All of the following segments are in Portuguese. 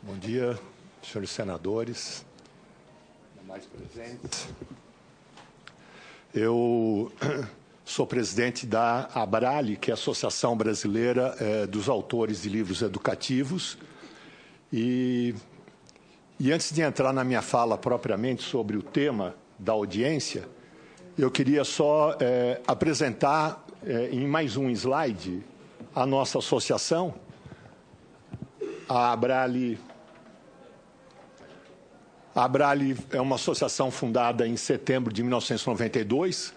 Bom dia, senhores senadores, demais presentes. Eu sou presidente da ABRALE, que é a Associação Brasileira dos Autores de Livros Educativos. E antes de entrar na minha fala propriamente sobre o tema da audiência, eu queria só apresentar em mais um slide a nossa associação. A ABRALE é uma associação fundada em setembro de 1992,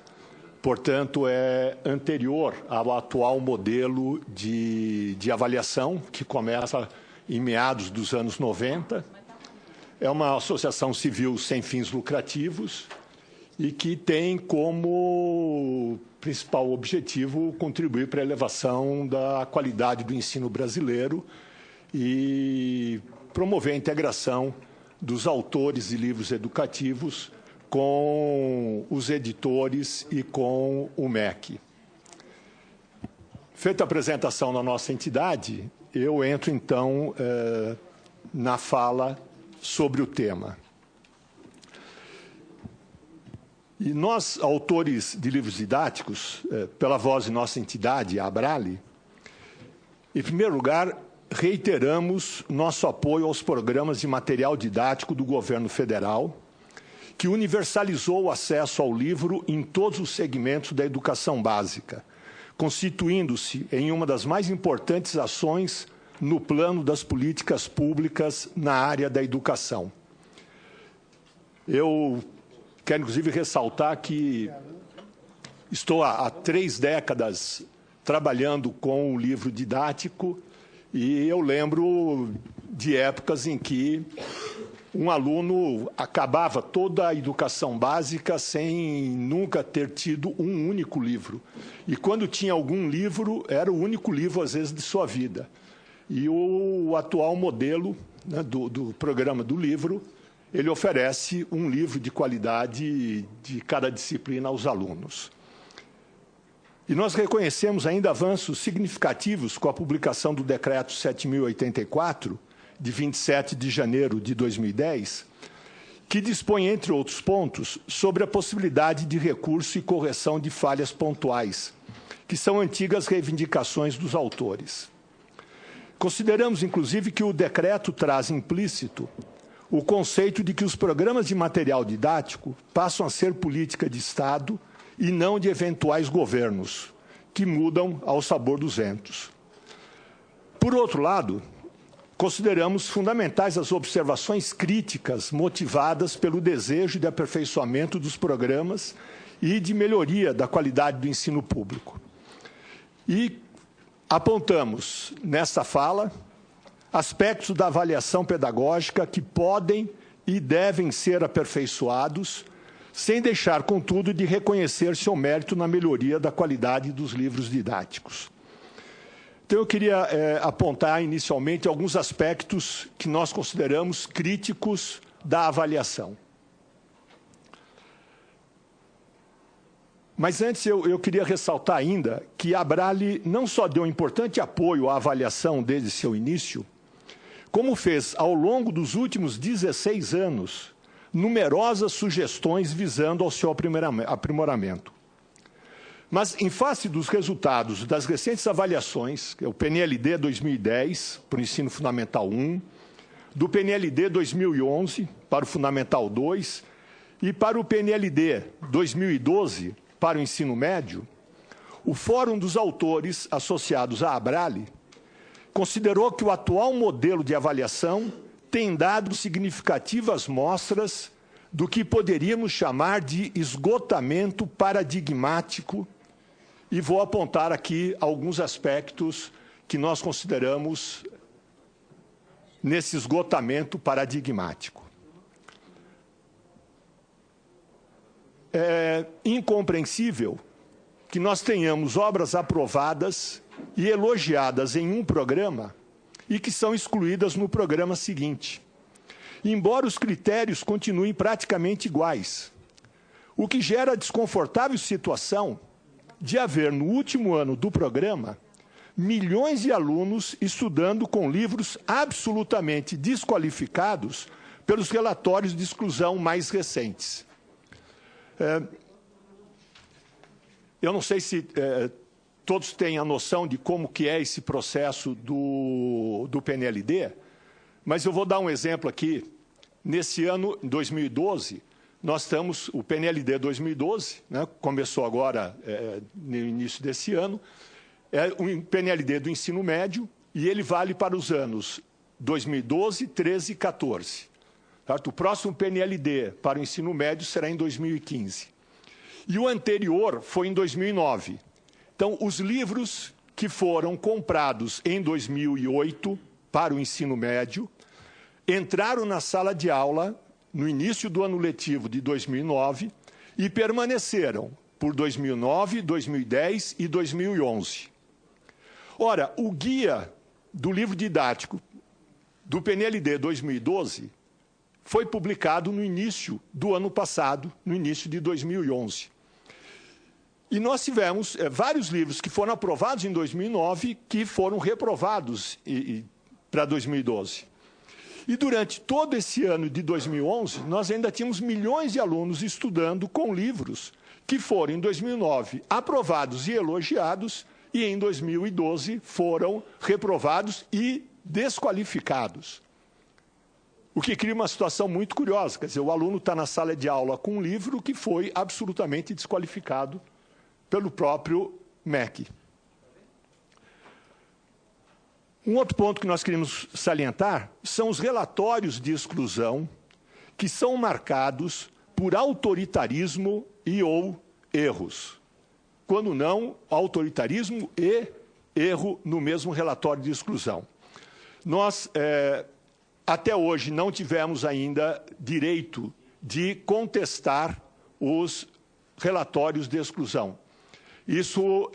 portanto, é anterior ao atual modelo de avaliação, que começa em meados dos anos 90. É uma associação civil sem fins lucrativos e que tem como principal objetivo contribuir para a elevação da qualidade do ensino brasileiro e promover a integração dos autores de livros educativos com os editores e com o MEC. Feita a apresentação da nossa entidade, eu entro, então, na fala sobre o tema. E nós, autores de livros didáticos, pela voz de nossa entidade, a ABRALE, em primeiro lugar, reiteramos nosso apoio aos programas de material didático do governo federal, que universalizou o acesso ao livro em todos os segmentos da educação básica, constituindo-se em uma das mais importantes ações no plano das políticas públicas na área da educação. Eu quero, inclusive, ressaltar que estou há 3 décadas trabalhando com o livro didático e eu lembro de épocas em que um aluno acabava toda a educação básica sem nunca ter tido um único livro. E quando tinha algum livro, era o único livro, às vezes, de sua vida. E o atual modelo, né, do programa do livro, ele oferece um livro de qualidade de cada disciplina aos alunos. E nós reconhecemos ainda avanços significativos com a publicação do Decreto 7.084, de 27 de janeiro de 2010, que dispõe, entre outros pontos, sobre a possibilidade de recurso e correção de falhas pontuais, que são antigas reivindicações dos autores. Consideramos, inclusive, que o decreto traz implícito o conceito de que os programas de material didático passam a ser política de Estado e não de eventuais governos, que mudam ao sabor dos ventos. Por outro lado, consideramos fundamentais as observações críticas motivadas pelo desejo de aperfeiçoamento dos programas e de melhoria da qualidade do ensino público. E apontamos, nesta fala, aspectos da avaliação pedagógica que podem e devem ser aperfeiçoados, sem deixar, contudo, de reconhecer seu mérito na melhoria da qualidade dos livros didáticos. Então, eu queria apontar, inicialmente, alguns aspectos que nós consideramos críticos da avaliação. Mas antes, eu queria ressaltar ainda que a ABRALE não só deu importante apoio à avaliação desde seu início, como fez, ao longo dos últimos 16 anos, numerosas sugestões visando ao seu aprimoramento. Mas, em face dos resultados das recentes avaliações, o PNLD 2010 para o Ensino Fundamental 1, do PNLD 2011 para o Fundamental 2 e para o PNLD 2012 para o Ensino Médio, o Fórum dos Autores associados à ABRALE considerou que o atual modelo de avaliação tem dado significativas mostras do que poderíamos chamar de esgotamento paradigmático, e vou apontar aqui alguns aspectos que nós consideramos nesse esgotamento paradigmático. É incompreensível que nós tenhamos obras aprovadas e elogiadas em um programa e que são excluídas no programa seguinte, embora os critérios continuem praticamente iguais, o que gera a desconfortável situação de haver, no último ano do programa, milhões de alunos estudando com livros absolutamente desqualificados pelos relatórios de exclusão mais recentes. Eu não sei se todos têm a noção de como que é esse processo do PNLD, mas eu vou dar um exemplo aqui. Nesse ano, em 2012, nós estamos, o PNLD 2012, né, começou agora no início desse ano, é o PNLD do ensino médio, e ele vale para os anos 2012, 13 e 14. Certo? O próximo PNLD para o ensino médio será em 2015. E o anterior foi em 2009. Então, os livros que foram comprados em 2008 para o ensino médio entraram na sala de aula no início do ano letivo de 2009 e permaneceram por 2009, 2010 e 2011. Ora, o guia do livro didático do PNLD 2012 foi publicado no início do ano passado, no início de 2011. E nós tivemos vários livros que foram aprovados em 2009 que foram reprovados para 2012. E durante todo esse ano de 2011, nós ainda tínhamos milhões de alunos estudando com livros que foram, em 2009, aprovados e elogiados, e em 2012 foram reprovados e desqualificados. O que cria uma situação muito curiosa, quer dizer, o aluno está na sala de aula com um livro que foi absolutamente desqualificado pelo próprio MEC. Um outro ponto que nós queremos salientar são os relatórios de exclusão que são marcados por autoritarismo e ou erros. Quando não, autoritarismo e erro no mesmo relatório de exclusão. Nós, até hoje, não tivemos ainda direito de contestar os relatórios de exclusão. Isso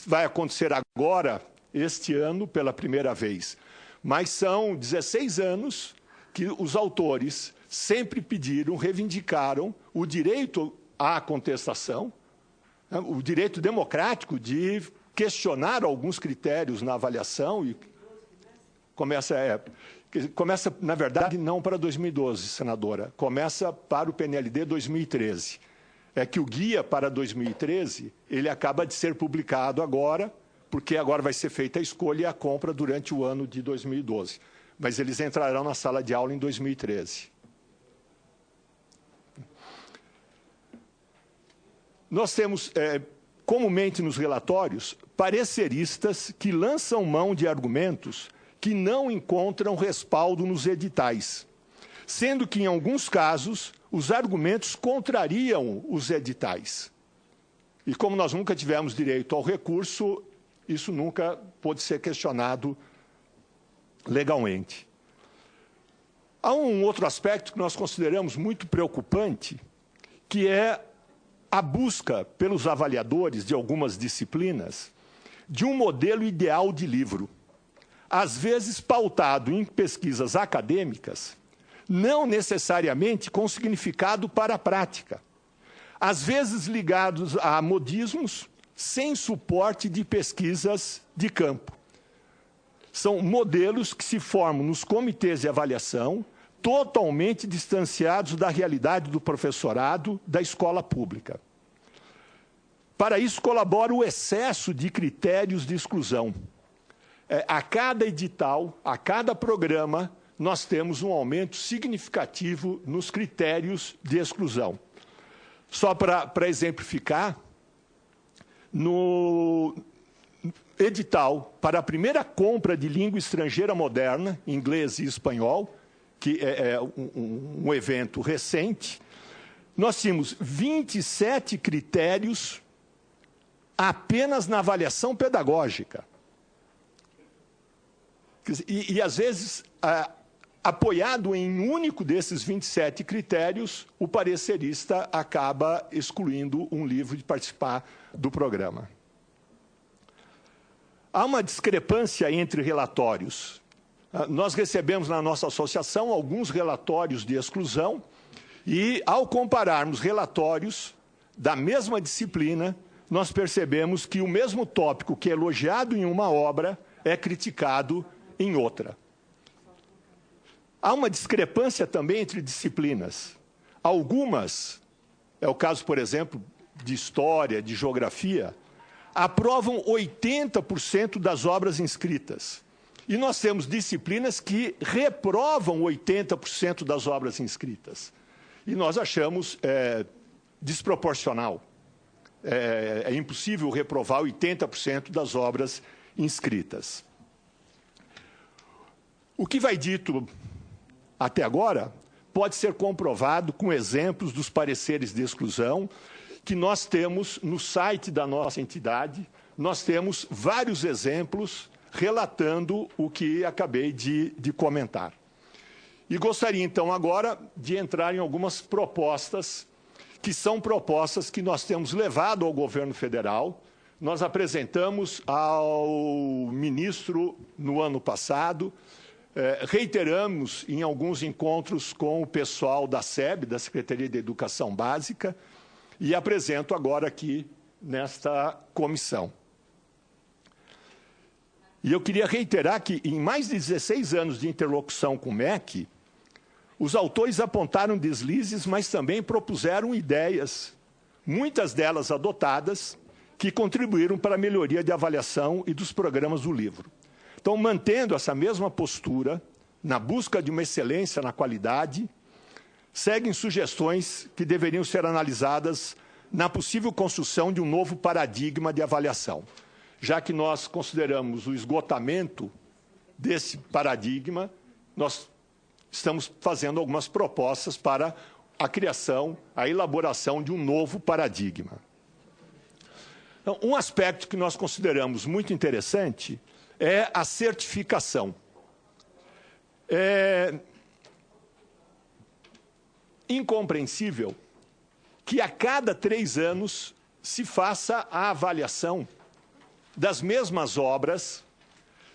vai acontecer agora, este ano, pela primeira vez. Mas são 16 anos que os autores sempre pediram, reivindicaram o direito à contestação, o direito democrático de questionar alguns critérios na avaliação. E começa, na verdade, não para 2012, senadora, começa para o PNLD 2013. É que o guia para 2013, ele acaba de ser publicado agora, porque agora vai ser feita a escolha e a compra durante o ano de 2012. Mas eles entrarão na sala de aula em 2013. Nós temos, comumente nos relatórios, pareceristas que lançam mão de argumentos que não encontram respaldo nos editais, sendo que, em alguns casos, os argumentos contrariam os editais. E como nós nunca tivemos direito ao recurso, isso nunca pôde ser questionado legalmente. Há um outro aspecto que nós consideramos muito preocupante, que é a busca pelos avaliadores de algumas disciplinas de um modelo ideal de livro, às vezes pautado em pesquisas acadêmicas, não necessariamente com significado para a prática, às vezes ligados a modismos sem suporte de pesquisas de campo. São modelos que se formam nos comitês de avaliação, totalmente distanciados da realidade do professorado da escola pública. Para isso, colabora o excesso de critérios de exclusão. A cada edital, a cada programa, nós temos um aumento significativo nos critérios de exclusão. Só para exemplificar, no edital para a primeira compra de língua estrangeira moderna, inglês e espanhol, que é um evento recente, nós tínhamos 27 critérios apenas na avaliação pedagógica. E às vezes, apoiado em um único desses 27 critérios, o parecerista acaba excluindo um livro de participar do programa. Há uma discrepância entre relatórios. Nós recebemos na nossa associação alguns relatórios de exclusão e, ao compararmos relatórios da mesma disciplina, nós percebemos que o mesmo tópico que é elogiado em uma obra é criticado em outra. Há uma discrepância também entre disciplinas. Algumas, é o caso, por exemplo, de história, de geografia, aprovam 80% das obras inscritas. E nós temos disciplinas que reprovam 80% das obras inscritas. E nós achamos desproporcional. É impossível reprovar 80% das obras inscritas. O que vai dito até agora pode ser comprovado com exemplos dos pareceres de exclusão que nós temos no site da nossa entidade. Nós temos vários exemplos relatando o que acabei de comentar. E gostaria, então, agora de entrar em algumas propostas, que são propostas que nós temos levado ao governo federal. Nós apresentamos ao ministro no ano passado, reiteramos em alguns encontros com o pessoal da SEB, da Secretaria de Educação Básica, e apresento agora aqui nesta comissão. E eu queria reiterar que, em mais de 16 anos de interlocução com o MEC, os autores apontaram deslizes, mas também propuseram ideias, muitas delas adotadas, que contribuíram para a melhoria de avaliação e dos programas do livro. Então, mantendo essa mesma postura, na busca de uma excelência na qualidade, seguem sugestões que deveriam ser analisadas na possível construção de um novo paradigma de avaliação, já que nós consideramos o esgotamento desse paradigma, nós estamos fazendo algumas propostas para a criação, a elaboração de um novo paradigma. Então, um aspecto que nós consideramos muito interessante é a certificação. É incompreensível que a cada 3 anos se faça a avaliação das mesmas obras,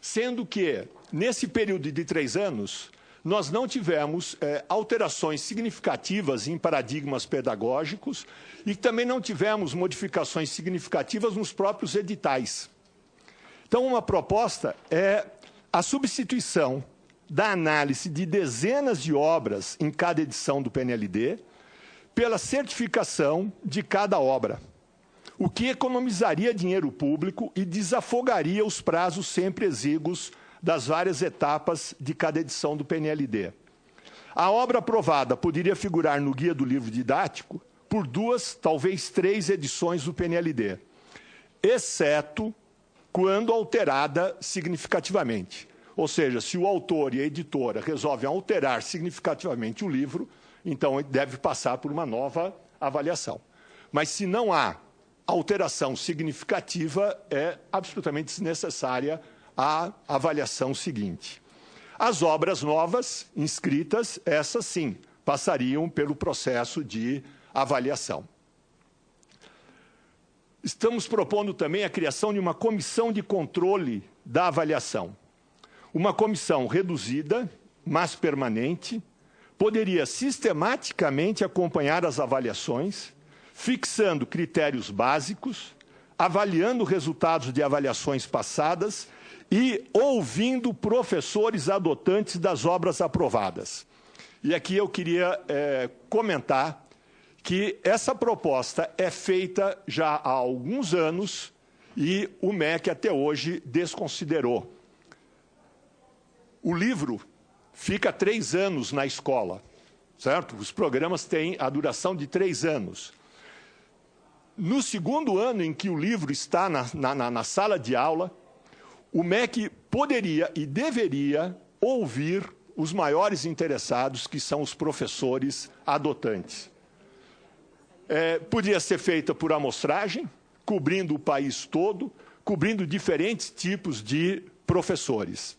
sendo que, nesse período de 3 anos, nós não tivemos alterações significativas em paradigmas pedagógicos e também não tivemos modificações significativas nos próprios editais. Então, uma proposta é a substituição da análise de dezenas de obras em cada edição do PNLD pela certificação de cada obra, o que economizaria dinheiro público e desafogaria os prazos sempre exíguos das várias etapas de cada edição do PNLD. A obra aprovada poderia figurar no guia do livro didático por 2, talvez 3 edições do PNLD, exceto quando alterada significativamente. Ou seja, se o autor e a editora resolvem alterar significativamente o livro, então deve passar por uma nova avaliação. Mas se não há alteração significativa, é absolutamente desnecessária a avaliação seguinte. As obras novas inscritas, essas sim, passariam pelo processo de avaliação. Estamos propondo também a criação de uma comissão de controle da avaliação. Uma comissão reduzida, mas permanente, poderia sistematicamente acompanhar as avaliações, fixando critérios básicos, avaliando resultados de avaliações passadas e ouvindo professores adotantes das obras aprovadas. E aqui eu queria comentar que essa proposta é feita já há alguns anos e o MEC até hoje desconsiderou. O livro fica 3 anos na escola, certo? Os programas têm a duração de 3 anos. No segundo ano em que o livro está na sala de aula, o MEC poderia e deveria ouvir os maiores interessados, que são os professores adotantes. Podia ser feita por amostragem, cobrindo o país todo, cobrindo diferentes tipos de professores.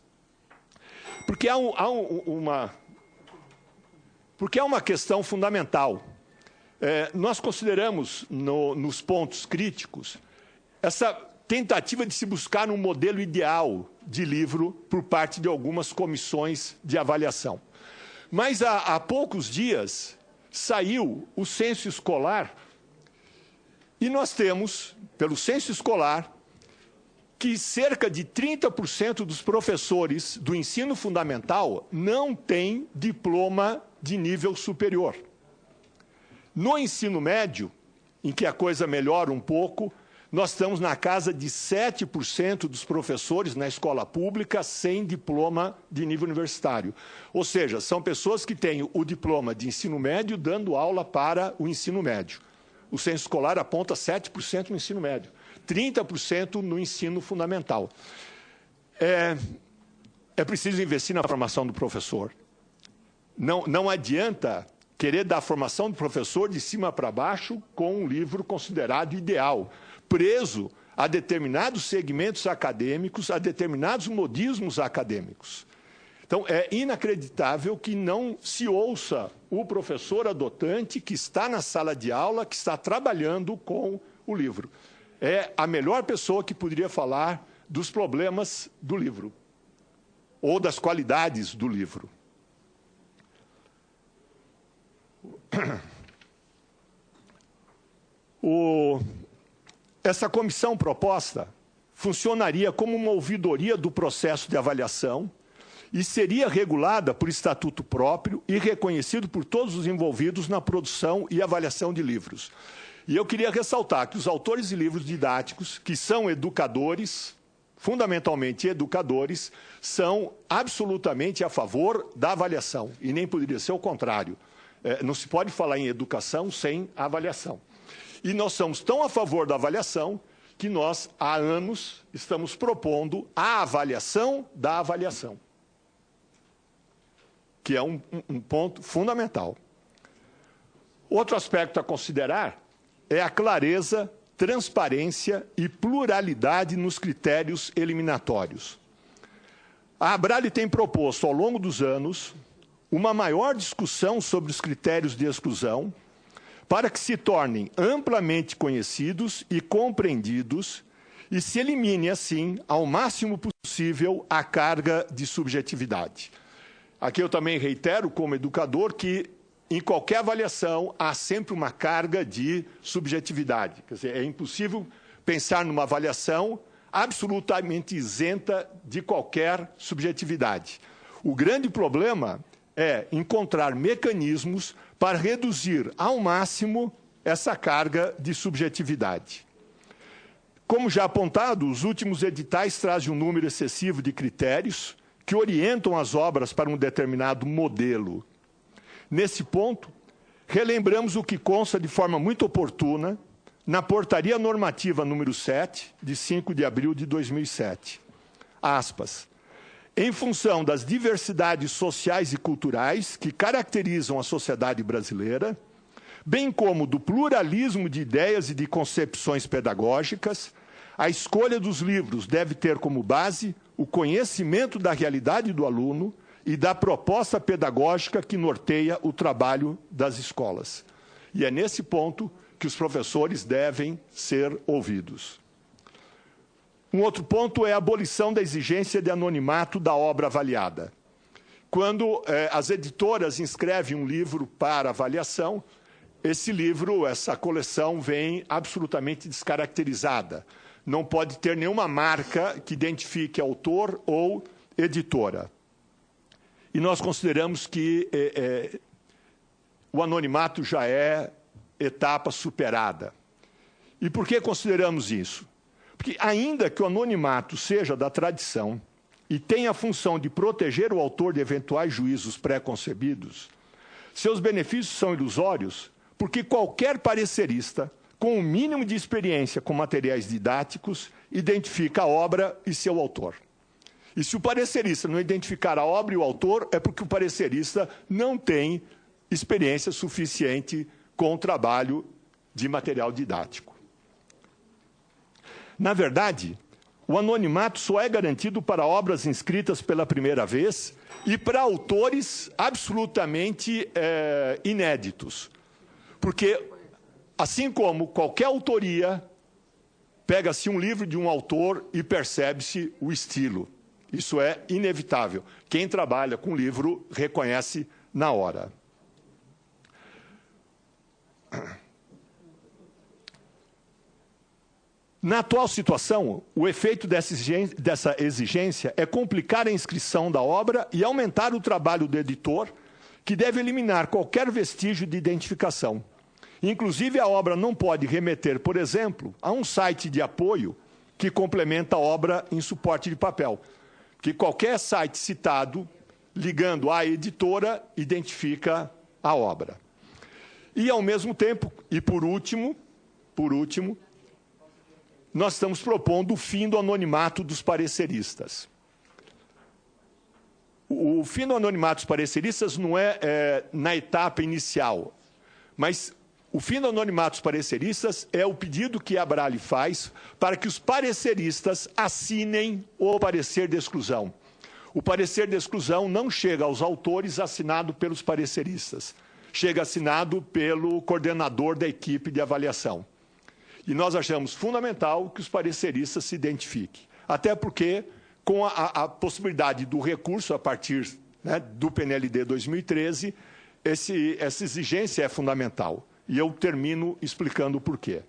Porque há uma questão fundamental. Nós consideramos, nos pontos críticos, essa tentativa de se buscar um modelo ideal de livro por parte de algumas comissões de avaliação. Mas há poucos dias saiu o censo escolar E nós temos, pelo censo escolar, que cerca de 30% dos professores do ensino fundamental não têm diploma de nível superior. No ensino médio, em que a coisa melhora um pouco, nós estamos na casa de 7% dos professores na escola pública sem diploma de nível universitário. Ou seja, são pessoas que têm o diploma de ensino médio dando aula para o ensino médio. O censo escolar aponta 7% no ensino médio, 30% no ensino fundamental. É preciso investir na formação do professor. Não adianta querer dar a formação do professor de cima para baixo com um livro considerado ideal, preso a determinados segmentos acadêmicos, a determinados modismos acadêmicos. Então, é inacreditável que não se ouça o professor adotante que está na sala de aula, que está trabalhando com o livro. É a melhor pessoa que poderia falar dos problemas do livro, ou das qualidades do livro. Essa comissão proposta funcionaria como uma ouvidoria do processo de avaliação e seria regulada por estatuto próprio e reconhecido por todos os envolvidos na produção e avaliação de livros. E eu queria ressaltar que os autores de livros didáticos, que são educadores, fundamentalmente educadores, são absolutamente a favor da avaliação, e nem poderia ser o contrário. Não se pode falar em educação sem avaliação. E nós somos tão a favor da avaliação que nós, há anos, estamos propondo a avaliação da avaliação, que é um ponto fundamental. Outro aspecto a considerar é a clareza, transparência e pluralidade nos critérios eliminatórios. A Abrale tem proposto, ao longo dos anos, uma maior discussão sobre os critérios de exclusão, para que se tornem amplamente conhecidos e compreendidos e se elimine, assim, ao máximo possível, a carga de subjetividade. Aqui eu também reitero, como educador, que em qualquer avaliação há sempre uma carga de subjetividade. Quer dizer, é impossível pensar numa avaliação absolutamente isenta de qualquer subjetividade. O grande problema é encontrar mecanismos para reduzir ao máximo essa carga de subjetividade. Como já apontado, os últimos editais trazem um número excessivo de critérios que orientam as obras para um determinado modelo. Nesse ponto, relembramos o que consta de forma muito oportuna na Portaria Normativa número 7, de 5 de abril de 2007. Aspas. Em função das diversidades sociais e culturais que caracterizam a sociedade brasileira, bem como do pluralismo de ideias e de concepções pedagógicas, a escolha dos livros deve ter como base o conhecimento da realidade do aluno e da proposta pedagógica que norteia o trabalho das escolas. E é nesse ponto que os professores devem ser ouvidos. Um outro ponto é a abolição da exigência de anonimato da obra avaliada. Quando as editoras inscrevem um livro para avaliação, esse livro, essa coleção, vem absolutamente descaracterizada. Não pode ter nenhuma marca que identifique autor ou editora. E nós consideramos que o anonimato já é etapa superada. E por que consideramos isso? Porque, ainda que o anonimato seja da tradição e tenha a função de proteger o autor de eventuais juízos pré-concebidos, seus benefícios são ilusórios, porque qualquer parecerista, com o mínimo de experiência com materiais didáticos, identifica a obra e seu autor. E se o parecerista não identificar a obra e o autor, é porque o parecerista não tem experiência suficiente com o trabalho de material didático. Na verdade, o anonimato só é garantido para obras inscritas pela primeira vez e para autores absolutamente inéditos. Porque, assim como qualquer autoria, pega-se um livro de um autor e percebe-se o estilo. Isso é inevitável. Quem trabalha com livro reconhece na hora. Na atual situação, o efeito dessa exigência é complicar a inscrição da obra e aumentar o trabalho do editor, que deve eliminar qualquer vestígio de identificação. Inclusive, a obra não pode remeter, por exemplo, a um site de apoio que complementa a obra em suporte de papel, que qualquer site citado, ligando à editora, identifica a obra. E, ao mesmo tempo, e por último, nós estamos propondo o fim do anonimato dos pareceristas. O fim do anonimato dos pareceristas não é na etapa inicial, mas o fim do anonimato dos pareceristas é o pedido que a Abrale faz para que os pareceristas assinem o parecer de exclusão. O parecer de exclusão não chega aos autores assinado pelos pareceristas, chega assinado pelo coordenador da equipe de avaliação. E nós achamos fundamental que os pareceristas se identifiquem, até porque, com a possibilidade do recurso a partir, né, do PNLD 2013, essa exigência é fundamental. E eu termino explicando o porquê.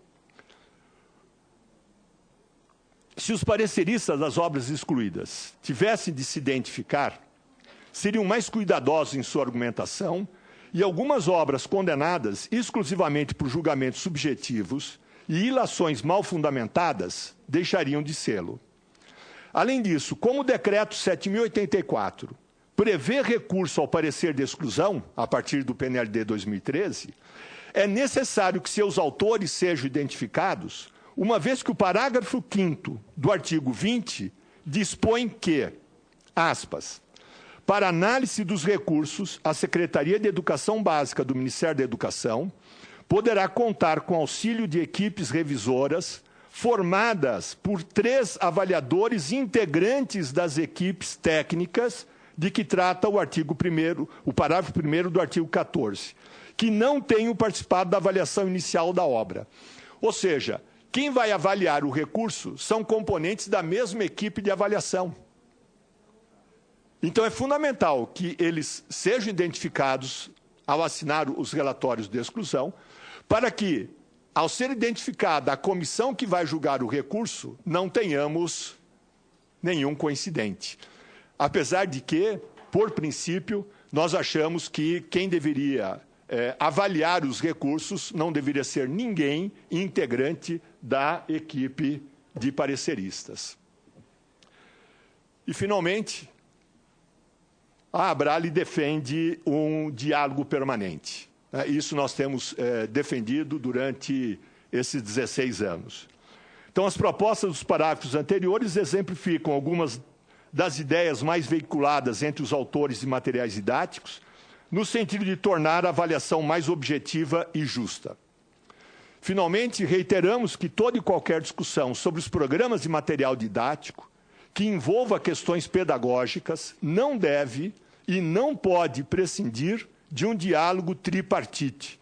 Se os pareceristas das obras excluídas tivessem de se identificar, seriam mais cuidadosos em sua argumentação e algumas obras condenadas exclusivamente por julgamentos subjetivos e ilações mal fundamentadas deixariam de sê-lo. Além disso, como o Decreto 7.084 prevê recurso ao parecer de exclusão, a partir do PNLD 2013, é necessário que seus autores sejam identificados, uma vez que o parágrafo 5º do artigo 20 dispõe que, aspas, para análise dos recursos, a Secretaria de Educação Básica do Ministério da Educação poderá contar com auxílio de equipes revisoras formadas por 3 avaliadores integrantes das equipes técnicas de que trata o artigo 1º, o parágrafo 1º do artigo 14, que não tenham participado da avaliação inicial da obra. Ou seja, quem vai avaliar o recurso são componentes da mesma equipe de avaliação. Então, é fundamental que eles sejam identificados ao assinar os relatórios de exclusão, para que, ao ser identificada a comissão que vai julgar o recurso, não tenhamos nenhum coincidente. Apesar de que, por princípio, nós achamos que quem deveria avaliar os recursos não deveria ser ninguém integrante da equipe de pareceristas. E, finalmente, a Abrale defende um diálogo permanente. Isso nós temos defendido durante esses 16 anos. Então, as propostas dos parágrafos anteriores exemplificam algumas das ideias mais veiculadas entre os autores de materiais didáticos, no sentido de tornar a avaliação mais objetiva e justa. Finalmente, reiteramos que toda e qualquer discussão sobre os programas de material didático que envolva questões pedagógicas não deve e não pode prescindir de um diálogo tripartite,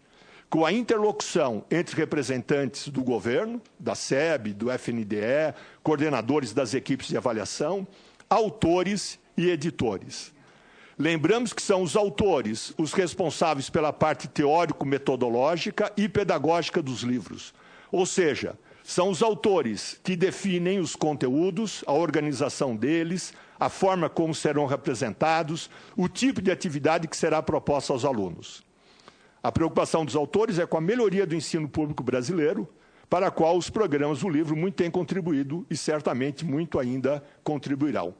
com a interlocução entre representantes do governo, da SEB, do FNDE, coordenadores das equipes de avaliação, autores e editores. Lembramos que são os autores os responsáveis pela parte teórico-metodológica e pedagógica dos livros. Ou seja, são os autores que definem os conteúdos, a organização deles, a forma como serão representados, o tipo de atividade que será proposta aos alunos. A preocupação dos autores é com a melhoria do ensino público brasileiro, para a qual os programas do livro muito têm contribuído e certamente muito ainda contribuirão.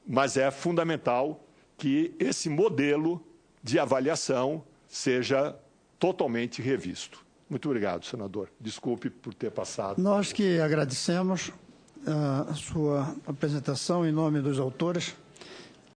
Mas é fundamental que esse modelo de avaliação seja totalmente revisto. Muito obrigado, senador. Desculpe por ter passado. Nós que agradecemos a sua apresentação em nome dos autores.